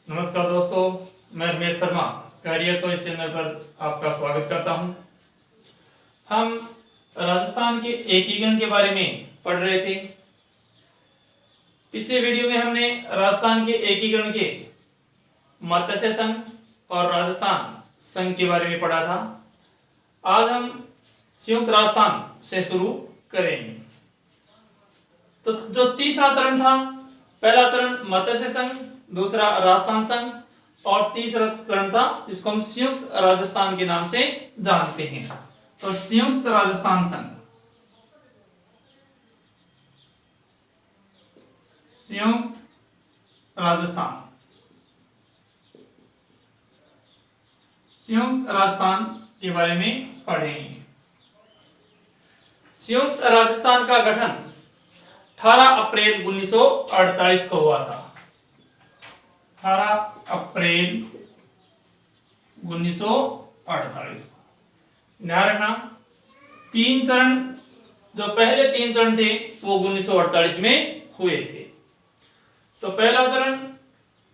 नमस्कार दोस्तों, मैं Ramesh Sharma career choice channel पर आपका स्वागत करता हूं। हम राजस्थान के एकीकरण के बारे में पढ़ रहे थे। पिछले वीडियो में हमने राजस्थान के एकीकरण के मत्स्य संघ और राजस्थान संघ के बारे में पढ़ा था। आज हम संयुक्त राजस्थान से शुरू करेंगे। तो जो तीसरा चरण था, पहला चरण मत्स्य संघ, दूसरा राजस्थान संघ और तीसरा चरण था जिसको हम संयुक्त राजस्थान के नाम से जानते हैं। तो संयुक्त राजस्थान संघ, संयुक्त राजस्थान, संयुक्त राजस्थान के बारे में पढ़ेंगे। संयुक्त राजस्थान का गठन 18 अप्रैल 1948 को हुआ था। 18 अप्रैल 1948 को। ध्यान रखना, तीन चरण, जो पहले तीन चरण थे वो 1948 में हुए थे। तो पहला चरण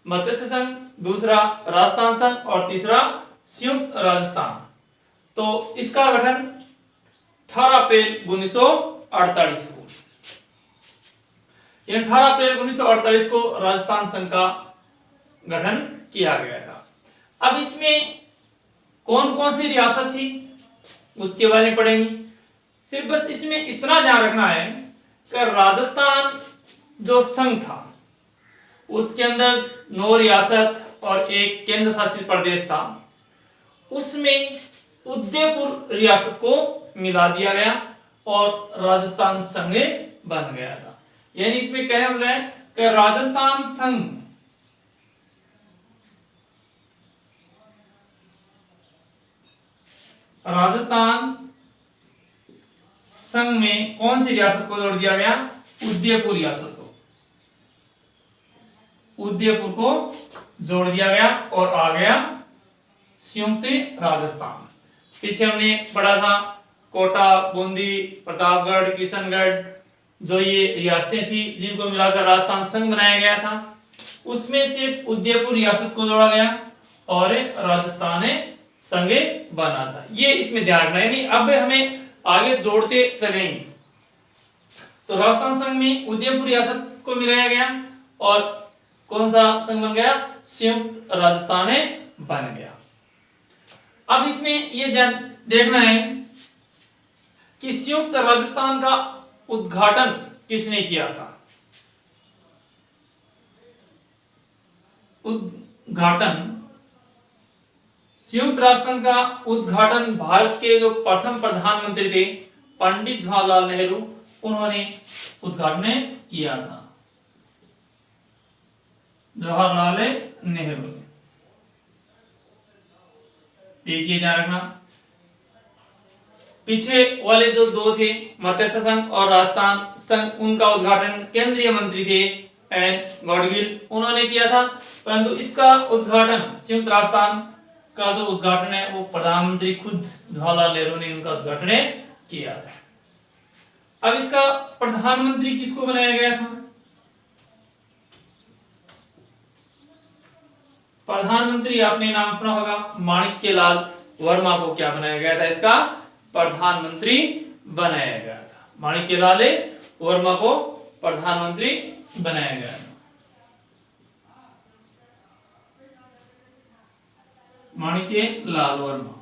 मत्स्य संघ, दूसरा राजस्थान संघ और तीसरा संयुक्त राजस्थान। तो इसका गठन 18 अप्रैल 1948 को, 18 अप्रैल 1948 को राजस्थान संघ का गठन किया गया था। अब इसमें कौन कौन सी रियासत थी उसके बारे में पढ़ेंगे। सिर्फ बस इसमें इतना ध्यान रखना है कि राजस्थान जो संघ था उसके अंदर 9 रियासत और एक केंद्र शासित प्रदेश था। उसमें उदयपुर रियासत को मिला दिया गया और राजस्थान संघ बन गया था। यानी इसमें कहने मतलब है कि राजस्थान संघ में कौन सी रियासत को जोड़ दिया गया? उदयपुर रियासत को, उदयपुर को जोड़ दिया गया और आ गया संयुक्त राजस्थान। पीछे हमने पढ़ा था कोटा, बूंदी, प्रतापगढ़, किशनगढ़, जो ये रियासतें थी जिनको मिलाकर राजस्थान संघ बनाया गया था। उसमें सिर्फ उदयपुर रियासत को जोड़ा गया और राजस्थान संघ बना था। ये इसमें ध्यान रखना है। नहीं, अब हमें आगे जोड़ते चलेंगे। तो राजस्थान संघ में उदयपुर रियासत को मिलाया गया और कौन सा संघ बन गया? संयुक्त राजस्थान बन गया। अब इसमें ये देखना है कि संयुक्त राजस्थान का उद्घाटन किसने किया था? उद्घाटन, संयुक्त राजस्थान का उद्घाटन भारत के जो प्रथम प्रधानमंत्री थे पंडित जवाहरलाल नेहरू, उन्होंने उद्घाटन किया था। जवाहरलाल नेहरू ने। देखिए, ध्यान रखना, पीछे वाले जो दो थे मत्स्य संघ और राजस्थान संघ, उनका उद्घाटन केंद्रीय मंत्री थे एन गॉडगिल, उन्होंने किया था। परंतु इसका उद्घाटन, संयुक्त राजस्थान का जो उद्घाटन है वो प्रधानमंत्री खुद जवाहरलाल नेहरू ने उनका उद्घाटन किया था। अब इसका प्रधानमंत्री किसको बनाया गया था? प्रधानमंत्री आपने नाम सुना होगा, माणिक्यलाल वर्मा को क्या बनाया गया था? इसका प्रधानमंत्री बनाया गया था। माणिक्यलाल वर्मा को प्रधानमंत्री बनाया गया था। माणिक्यलाल वर्मा,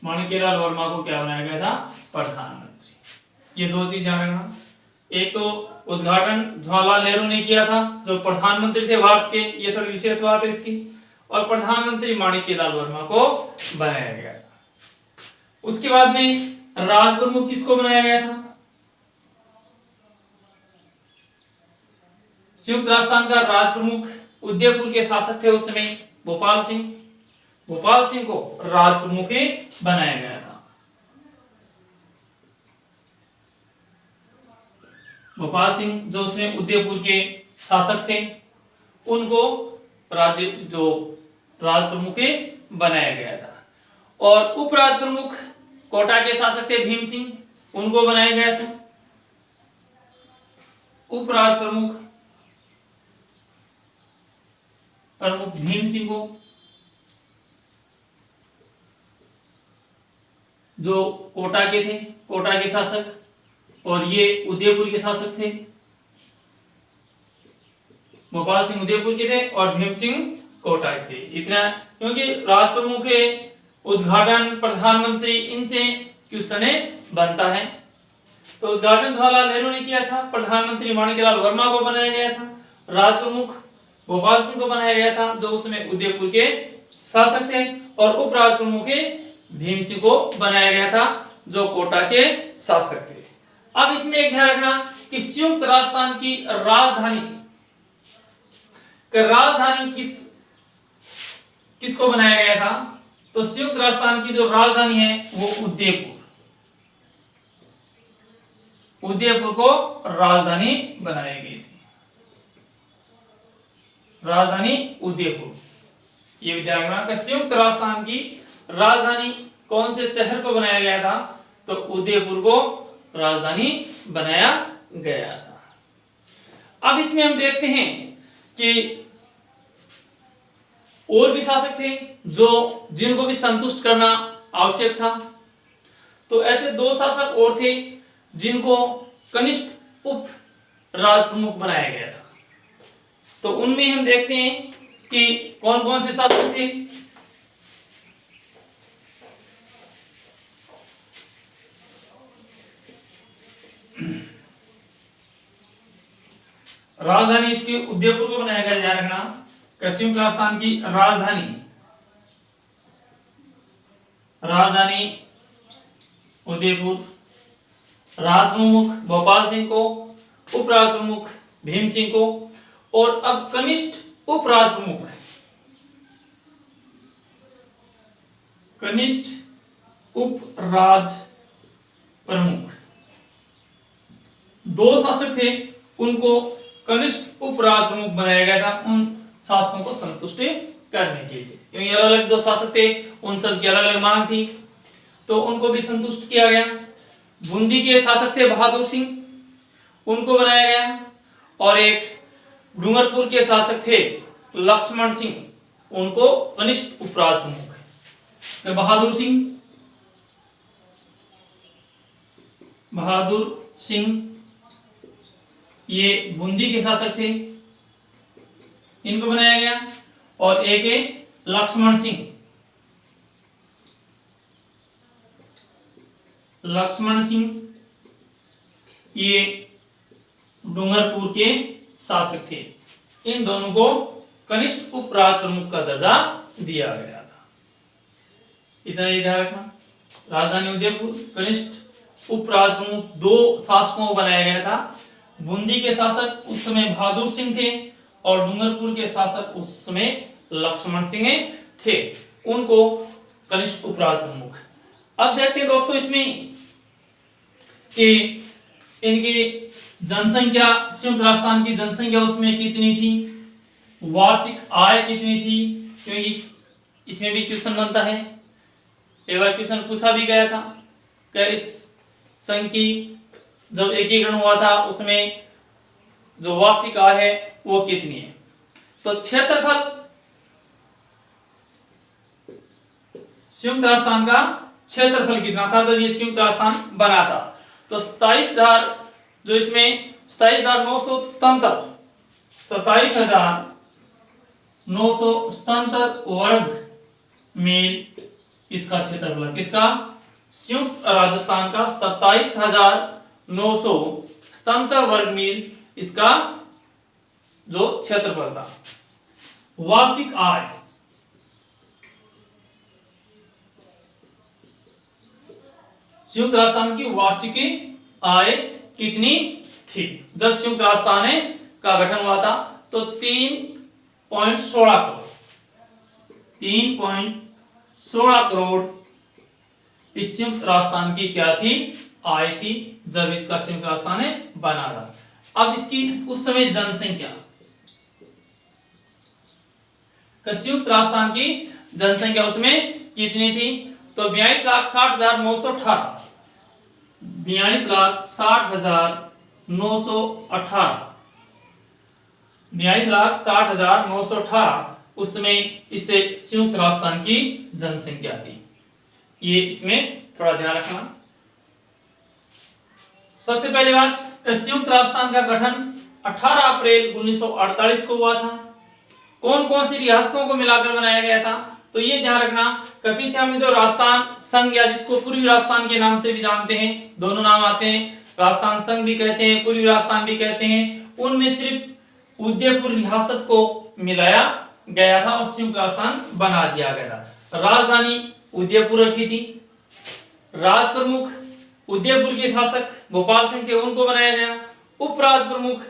माणिक्यलाल वर्मा को क्या बनाया गया था? प्रधानमंत्री। ये दो चीज ध्यान रखना। एक तो उद्घाटन जवाहरलाल नेहरू ने किया था, जो प्रधानमंत्री थे भारत के, ये थोड़ी विशेष बात है इसकी। और प्रधानमंत्री माणिक्यलाल वर्मा को बनाया गया था। उसके बाद में राज प्रमुख किसको बनाया गया था? संयुक्त राजस्थान का राज प्रमुख उदयपुर के शासक थे उस समय भोपाल सिंह, भोपाल सिंह को राज प्रमुख बनाया गया था। भोपाल सिंह जो उसमें उदयपुर के शासक थे, उनको राज्य जो राज प्रमुख बनाया गया था। और उप राज प्रमुख कोटा के शासक थे भीम सिंह, उनको बनाया गया था। उपराज प्रमुख भीम सिंह को, जो कोटा के थे, कोटा के शासक, और ये उदयपुर के शासक थे। गोपाल सिंह उदयपुर के थे और भीम सिंह कोटा के थे। इतना क्योंकि राज प्रमुख के उद्घाटन प्रधानमंत्री इनसे क्वेश्चन बनता है। तो उद्घाटन जवाहरलाल नेहरू ने किया था, प्रधानमंत्री माणिकलाल वर्मा को बनाया गया था, राज प्रमुख गोपाल सिंह को बनाया गया था जो उसमें उदयपुर के शासक थे, और उपराज प्रमुख भीम सिंह को बनाया गया था जो कोटा के शासक थे। अब इसमें एक ध्यान रखना कि संयुक्त राजस्थान की राजधानी किसको बनाया गया था? तो संयुक्त राजस्थान की जो राजधानी है वो उदयपुर को राजधानी बनाई गई थी। राजधानी उदयपुर। ये भी ध्यान रखना कि संयुक्त राजस्थान की राजधानी कौन से शहर को बनाया गया था? तो उदयपुर को राजधानी बनाया गया था। अब इसमें हम देखते हैं कि और भी शासक थे जिनको भी संतुष्ट करना आवश्यक था। तो ऐसे दो शासक और थे जिनको कनिष्ठ उप राज प्रमुख बनाया गया था। तो उनमें हम देखते हैं कि कौन कौन से शासक थे। राजधानी इसकी उदयपुर को बनाया गया, ध्यान रखना। संयुक्त राजस्थान की राजधानी उदयपुर, राज प्रमुख गोपाल सिंह को, उपराज प्रमुख भीम सिंह को, और अब कनिष्ठ उपराज प्रमुख दो शासक थे, उनको कनिष्ठ उपराज प्रमुख बनाया गया था उन शासकों को संतुष्ट करने के लिए, क्योंकि अलग अलग जो शासक थे उन सब की अलग अलग मांग थी, तो उनको भी संतुष्ट किया गया। बूंदी के शासक थे बहादुर सिंह, उनको बनाया गया, और एक डूंगरपुर के शासक थे लक्ष्मण सिंह, उनको कनिष्ठ उपराज प्रमुख है। बहादुर सिंह ये बूंदी के शासक थे, इनको बनाया गया, और एक है लक्ष्मण सिंह ये डूंगरपुर के शासक थे। इन दोनों को कनिष्ठ उपराज प्रमुख का दर्जा दिया गया था। इतना ही ध्यान रखना। राजधानी उदयपुर, कनिष्ठ उपराज प्रमुख दो शासकों को बनाया गया था। बूंदी के शासक उस समय बहादुर सिंह थे, और डूंगरपुर के शासक उस समय लक्ष्मण सिंह थे, उनको कनिष्ठ उपराज प्रमुख। अब देखते हैं दोस्तों इसमें कि इनकी जनसंख्या, संयुक्त राजस्थान की जनसंख्या उसमें कितनी थी, वार्षिक आय कितनी थी, क्योंकि इसमें भी क्वेश्चन बनता है। एक बार क्वेश्चन पूछा भी गया था कि इस संघ की जब एकीकरण हुआ था उसमें जो वार्षिक आय है वो कितनी है। तो क्षेत्रफल संयुक्त राजस्थान का क्षेत्रफल कितना था जब ये संयुक्त राजस्थान बना था? तो 27,000 जो इसमें 27,977 वर्ग मील इसका क्षेत्रफल, किसका? संयुक्त राजस्थान का 27,977 वर्ग मील इसका जो क्षेत्रफल था। वार्षिक आय संयुक्त राजस्थान की वार्षिक आय कितनी थी जब संयुक्त राजस्थान का गठन हुआ था? तो 3.16 करोड़ इस संयुक्त राजस्थान की क्या थी? आय थी जब इसका संयुक्त राजस्थान बना था। अब इसकी उस समय जनसंख्या, संयुक्त राजस्थान की जनसंख्या उसमें कितनी थी? तो 42,60,918 42,60,918 42,60,918 उस समय इससे संयुक्त राजस्थान की जनसंख्या थी। ये इसमें थोड़ा ध्यान रखना। सबसे पहली बात, संयुक्त राजस्थान का गठन 18 अप्रैल 1948 को हुआ था। कौन कौन सी रियासतों को मिलाकर बनाया गया था, तो ये ध्यान रखना कि पीछे हमने जो राजस्थान संघ या जिसको पूर्वी राजस्थान के नाम से भी जानते हैं, दोनों नाम आते हैं, राजस्थान संघ भी कहते हैं, पूर्वी राजस्थान भी कहते हैं, उनमें सिर्फ उदयपुर रियासत को मिलाया गया था और संयुक्त राजस्थान बना दिया गया था। राजधानी उदयपुर रखी थी, राज प्रमुख उदयपुर के शासक गोपाल सिंह थे, उनको बनाया गया। उपराज प्रमुख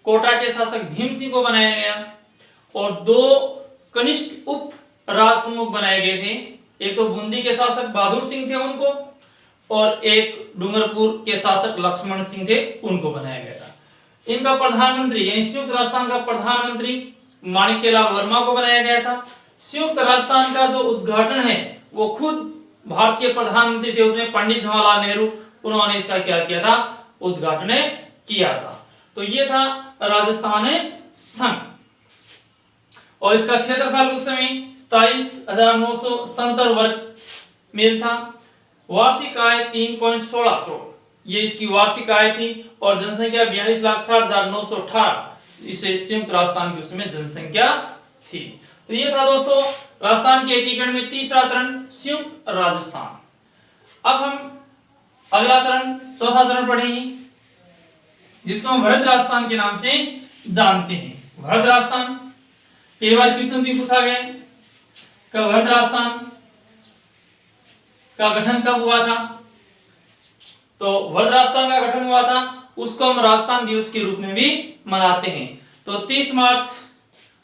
कोटा के शासक भीम सिंह को बनाया गया और 2 कनिष्ठ उप राज प्रमुख बनाए गए थे। एक तो बूंदी के शासक बहादुर सिंह थे, उनको, और एक डूंगरपुर के शासक लक्ष्मण सिंह थे, उनको बनाया गया था। इनका प्रधानमंत्री यानी संयुक्त राजस्थान का प्रधानमंत्री माणिक्यलाल वर्मा को बनाया गया था। संयुक्त राजस्थान का जो उद्घाटन है वो खुद भारत के प्रधानमंत्री थे, उसमें पंडित जवाहरलाल नेहरू, उन्होंने इसका क्या किया था, उद्घाटन किया था। तो ये था राजस्थान संघ और इसका क्षेत्रफल उस समय 27,977 वर्ग मील था। वार्षिक आय 3.16 करोड़, ये इसकी वार्षिक आय थी और जनसंख्या 42,60,918, इसे संयुक्त राजस्थान की उसमें जनसंख्या थी। तो ये था दोस्तों राजस्थान के एकीकरण में तीसरा चरण, संयुक्त राजस्थान। अब हम अगला चरण, चौथा चरण पढ़ेंगे, जिसको हम वृहद राजस्थान के नाम से जानते हैं। वृहद राजस्थान कई बार क्वेश्चन भी पूछा गया कि वृहद राजस्थान का गठन कब हुआ था। तो वृहद राजस्थान का गठन हुआ था, उसको हम राजस्थान दिवस के रूप में भी मनाते हैं। तो 30 मार्च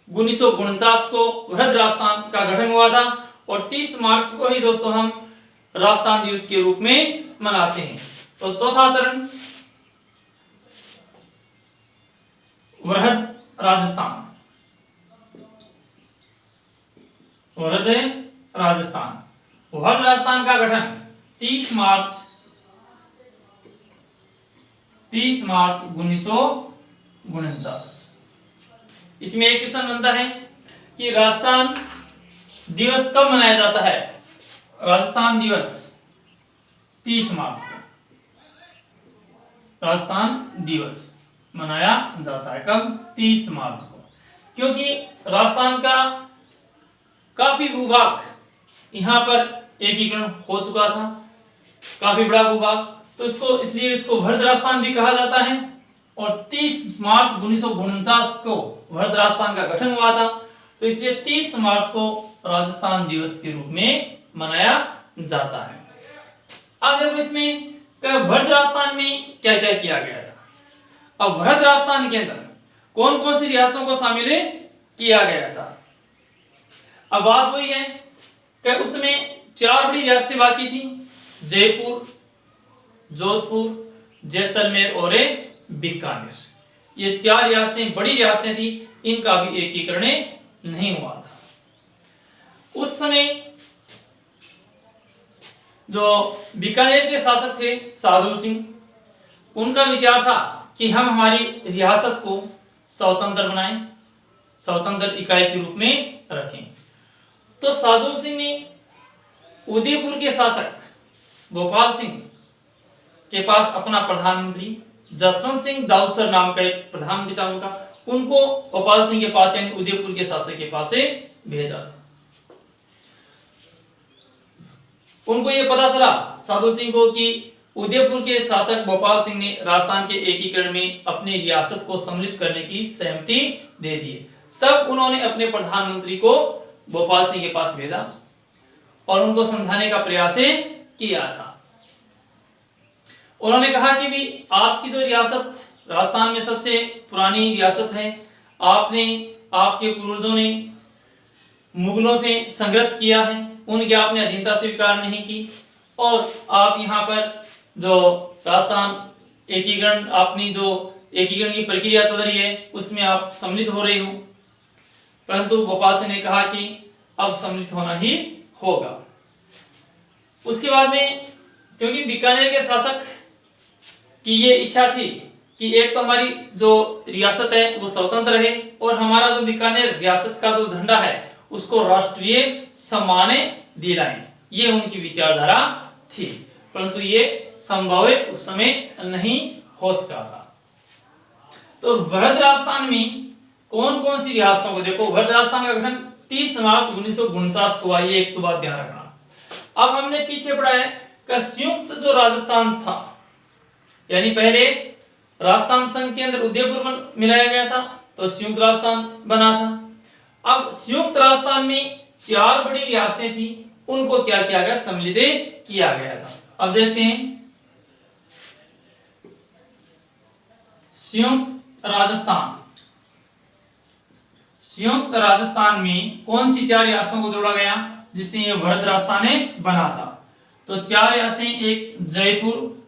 1949 को वृहद राजस्थान का गठन हुआ था और 30 मार्च को ही दोस्तों हम राजस्थान दिवस के रूप में मनाते हैं। तो चौथा चरण, वृहद राजस्थान, वृहद राजस्थान। वृहद राजस्थान का गठन 30 मार्च 1949। इसमें एक क्वेश्चन बनता है कि राजस्थान दिवस कब मनाया जाता है। राजस्थान दिवस 30 मार्च को राजस्थान दिवस मनाया जाता है। कब? 30 मार्च को, क्योंकि राजस्थान का काफी भूभाग यहाँ पर एकीकरण हो चुका था, काफी बड़ा भूभाग, तो इसलिए इसको वृहद राजस्थान भी कहा जाता है। और 30 मार्च 1949 को वृहद राजस्थान का गठन हुआ था, तो इसलिए 30 मार्च को राजस्थान दिवस के रूप में मनाया जाता है। अब देखो इसमें वृहद राजस्थान में क्या क्या किया गया था। अब वृहद राजस्थान के अंदर कौन कौन सी रियासतों को शामिल किया गया था। अब बात वही है कि उसमें 4 बड़ी रियासतें बाकी थी, जयपुर, जोधपुर, जैसलमेर और बीकानेर। ये 4 रियासतें बड़ी रियासतें थी, इनका भी एकीकरण नहीं हुआ था। उस समय जो बीकानेर के शासक थे साधु सिंह, उनका विचार था कि हम हमारी रियासत को स्वतंत्र बनाएं, स्वतंत्र इकाई के रूप में रखें। तो साधु सिंह ने उदयपुर के शासक गोपाल सिंह के पास अपना प्रधानमंत्री जसवंत सिंह दाऊदसर नाम का एक प्रधानमंत्री था उनको गोपाल सिंह के पास यानी उदयपुर के शासक के पास से भेजा था। उनको यह पता चला साधु सिंह को कि उदयपुर के शासक गोपाल सिंह ने राजस्थान के एकीकरण में अपनी रियासत को सम्मिलित करने की सहमति दे दी। तब उन्होंने अपने प्रधानमंत्री को गोपाल सिंह के पास भेजा और उनको समझाने का प्रयास किया था। उन्होंने कहा कि भी आपकी जो रियासत राजस्थान में सबसे पुरानी रियासत है, आपके पूर्वजों ने मुगलों से संघर्ष किया है, उनकी आपने अधीनता स्वीकार नहीं की और आप यहाँ पर जो राजस्थान एकीकरण की प्रक्रिया चल रही है उसमें आप सम्मिलित हो रहे हो। परंतु गोपाल सिंह ने कहा कि अब सम्मिलित होना ही होगा। उसके बाद में क्योंकि बीकानेर के शासक की ये इच्छा थी कि एक तो हमारी जो रियासत है वो स्वतंत्र रहे और हमारा जो बीकानेर रियासत का जो झंडा है उसको राष्ट्रीय सम्मानें दिलाएं। ये उनकी विचारधारा थी, परंतु ये संभव उस समय नहीं हो सका था। तो वृहद राजस्थान में कौन कौन सी रियासतों को, देखो वृहद राजस्थान का गठन 30 मार्च 1949 को हुआ, ये एक तो बात ध्यान रखना। अब हमने पीछे पढ़ा है कि संयुक्त जो राजस्थान था, यानी पहले राजस्थान संघ के अंदर उदयपुर मिलाया गया था तो संयुक्त राजस्थान बना था। अब संयुक्त राजस्थान में 4 बड़ी रियासतें थी, उनको क्या किया गया, सम्मिलित किया गया था। अब देखते हैं संयुक्त राजस्थान। संयुक्त राजस्थान में कौन सी 4 रियासतों को जोड़ा गया जिससे ये वृहद राजस्थान बना था? तो 4 रियासतें, एक जयपुर,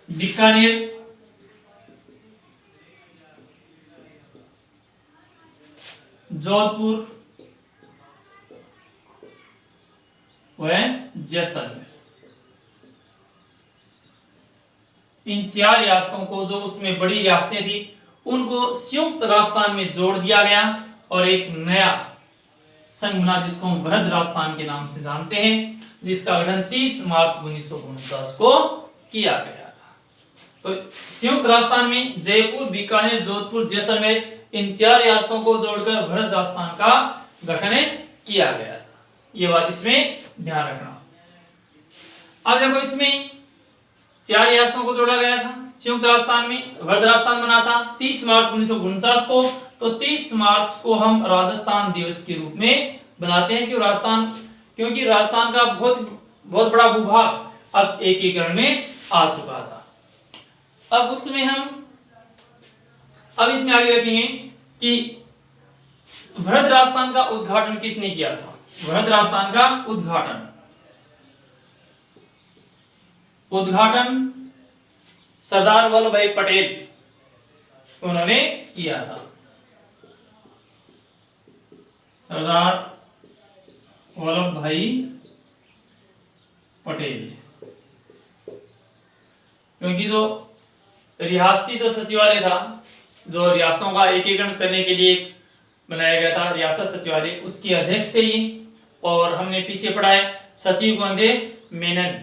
बीकानेर, जोधपुर व जैसलमेर। इन 4 रियासतों को, जो उसमें बड़ी रियासतें थी, उनको संयुक्त राजस्थान में जोड़ दिया गया और एक नया संघ बना जिसको हम वृहद राजस्थान के नाम से जानते हैं, जिसका गठन 30 मार्च 1949 को किया गया था। तो संयुक्त राजस्थान में जयपुर, बीकानेर, जोधपुर, जैसलमेर, इन 4 रियासतों को जोड़कर वृहद राजस्थान का गठन किया गया था। ये बात इसमें ध्यान रखना। अब देखो इसमें 4 रियासतों को जोड़ा गया था संयुक्त राजस्थान में, वृहद राजस्थान बना था 30 मार्च 1949 को। तो 30 मार्च को हम राजस्थान दिवस के रूप में बनाते हैं, क्योंकि राजस्थान का बहुत बड़ा भूभाग अब एकीकरण में आ चुका था। अब उसमें अब इसमें आगे देखेंगे कि वृहद राजस्थान का उद्घाटन किसने किया था। वृहद राजस्थान का उद्घाटन सरदार वल्लभ भाई पटेल उन्होंने किया था। सरदार वल्लभ भाई पटेल, क्योंकि जो रियासती जो सचिवालय था, जो रियासतों का एकीकरण करने के लिए बनाया गया था रियासत सचिवालय, उसके अध्यक्ष थे ये। और हमने पीछे पढ़ा है सचिव कौन थे, मेनन,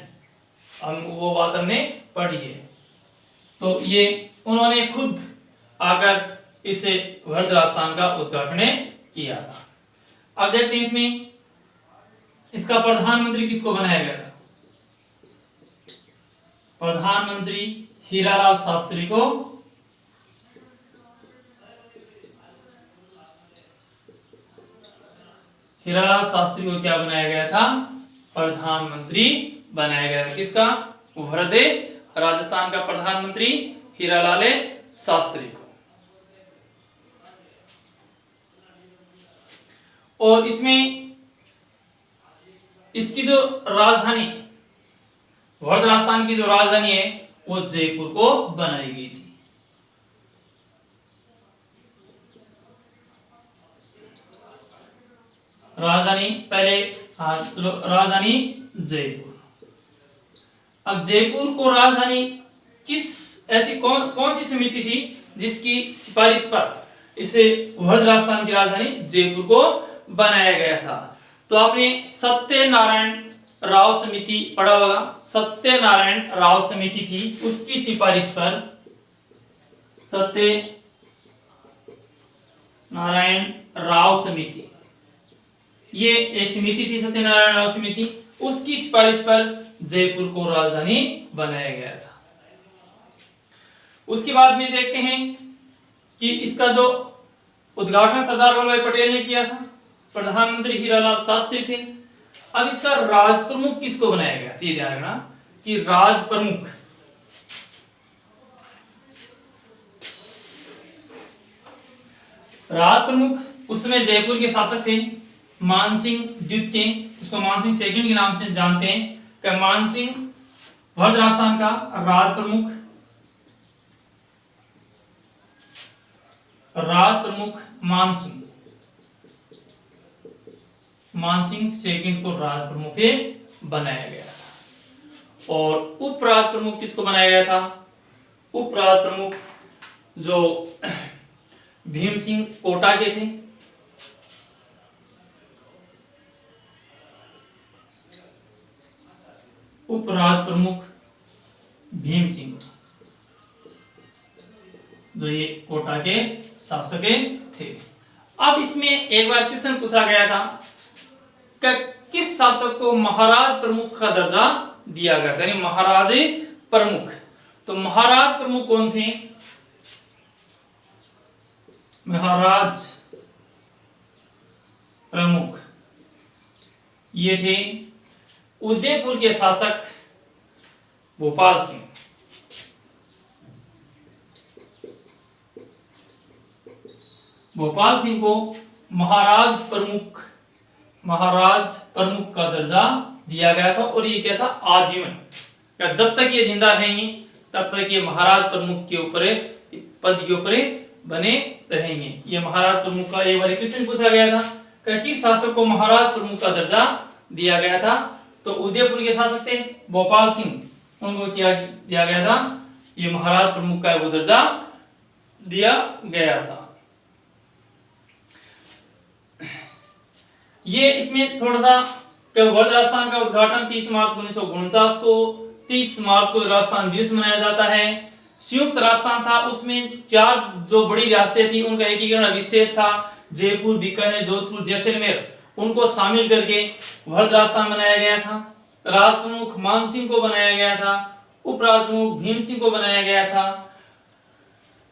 वो बात हमने पढ़ी है। तो ये उन्होंने खुद आकर इस वृहद राजस्थान का उद्घाटन किया था। अब देखते हैं इसमें इसका प्रधानमंत्री किसको बनाया गया था। प्रधानमंत्री हीरालाल शास्त्री को क्या बनाया गया था, प्रधानमंत्री बनाया गया। किसका, वृहद राजस्थान का प्रधानमंत्री हीरालाल शास्त्री को। और इसमें इसकी जो राजधानी, वृहद राजस्थान की जो राजधानी है वो जयपुर को बनाई गई थी। राजधानी पहले राजधानी जयपुर। अब जयपुर को राजधानी ऐसी कौन सी समिति थी जिसकी सिफारिश पर इसे वृहद राजस्थान की राजधानी जयपुर को बनाया गया था। तो आपने सत्यनारायण राव समिति पढ़ा होगा। सत्यनारायण राव समिति थी, उसकी सिफारिश पर सत्यनारायण राव समिति, ये एक समिति थी सत्यनारायण राव समिति, उसकी सिफारिश पर जयपुर को राजधानी बनाया गया था। उसके बाद में देखते हैं कि इसका जो उद्घाटन सरदार वल्लभ भाई पटेल ने किया था, प्रधानमंत्री हीरालाल शास्त्री थे। अब इसका राज प्रमुख किसको बनाया गया, ये ध्यान रखना कि राज प्रमुख उस समय जयपुर के शासक थे मानसिंह द्वितीय, उसको मानसिंह सेकंड के नाम से जानते हैं। कि मानसिंह वृहद राजस्थान का राज प्रमुख मानसिंह सेकंड को राज प्रमुख बनाया गया था। और उपराज प्रमुख किसको बनाया गया था? उपराज प्रमुख जो भीम सिंह कोटा के थे। उपराज प्रमुख भीम सिंह जो ये कोटा के शासक थे। अब इसमें एक बार क्वेश्चन पूछा गया था कि किस शासक को महाराज प्रमुख का दर्जा दिया गया था, यानी महाराज प्रमुख। तो महाराज प्रमुख कौन थे? महाराज प्रमुख ये थे उदयपुर के शासक भोपाल सिंह। भोपाल सिंह को महाराज प्रमुख का दर्जा दिया गया था और ये क्या था? आजीवन। जब तक ये जिंदा रहेंगे तब तक ये महाराज प्रमुख के ऊपर पद के ऊपर बने रहेंगे। ये महाराज प्रमुख का एक बार क्वेश्चन पूछा गया था कि किस शासक को महाराज प्रमुख का दर्जा दिया गया था? तो उदयपुर के शासक थे भोपाल सिंह, उनको क्या दिया गया था? ये महाराज प्रमुख का वो दर्जा दिया गया था। ये इसमें थोड़ा सा वर्ध राजस्थान का उद्घाटन 30 मार्च 1949 को 30 मार्च को राजस्थान दिवस मनाया जाता है। संयुक्त राजस्थान था, उसमें 4 जो बड़ी रियासतें थी उनका एकीकरण विशेष था। जयपुर, बीकानेर, जोधपुर, जैसलमेर उनको शामिल करके वर्ध राजस्थान बनाया गया था। राज प्रमुख मान सिंह को बनाया गया था, उपराज प्रमुख भीम सिंह को बनाया गया था,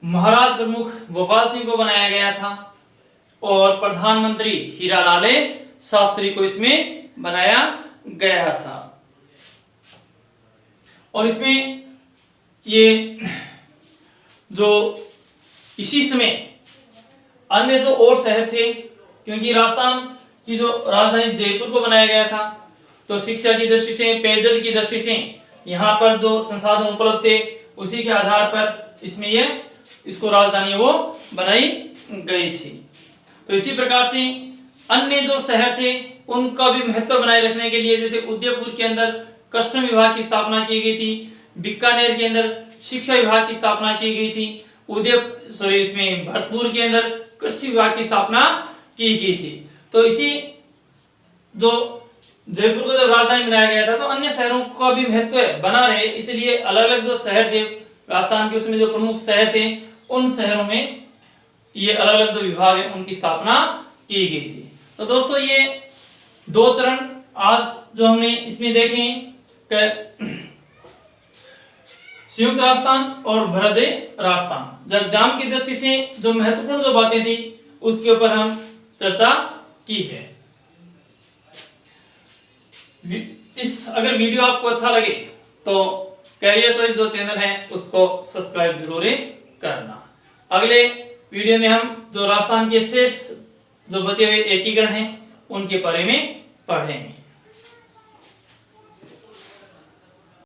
महाराज प्रमुख भोपाल सिंह को बनाया गया था और प्रधानमंत्री हीरालाल शास्त्री को इसमें बनाया गया था। और इसमें ये जो इसी समय अन्य जो और शहर थे, क्योंकि राजस्थान की जो राजधानी जयपुर को बनाया गया था, तो शिक्षा की दृष्टि से, पेयजल की दृष्टि से यहाँ पर जो संसाधन उपलब्ध थे उसी के आधार पर इसमें इसको राजधानी वो बनाई गई थी। तो इसी प्रकार से अन्य जो शहर थे उनका भी महत्व बनाए रखने के लिए, जैसे उदयपुर के अंदर कस्टम विभाग की स्थापना की गई थी, बीकानेर के अंदर शिक्षा विभाग की स्थापना की गई थी, इसमें भरतपुर के अंदर कृषि विभाग की स्थापना की गई थी। तो इसी जो जयपुर को जब राजधानी बनाया गया था तो अन्य शहरों का भी महत्व बना रहे, इसलिए अलग अलग जो शहर थे राजस्थान के, उसमें जो प्रमुख शहर थे उन शहरों में ये अलग अलग जो विभाग है उनकी स्थापना की गई थी। तो दोस्तों ये 2 चरण आज जो हमने इसमें देखे संयुक्त राजस्थान और वृहद राजस्थान, जब एग्जाम की दृष्टि से जो महत्वपूर्ण जो बातें थी उसके ऊपर हम चर्चा की है। अगर वीडियो आपको अच्छा लगे तो कैरियर चॉइस जो चैनल है उसको सब्सक्राइब जरूर करना। अगले वीडियो में हम जो राजस्थान के शेष जो बचे हुए एकीकरण हैं उनके बारे में पढ़ेंगे।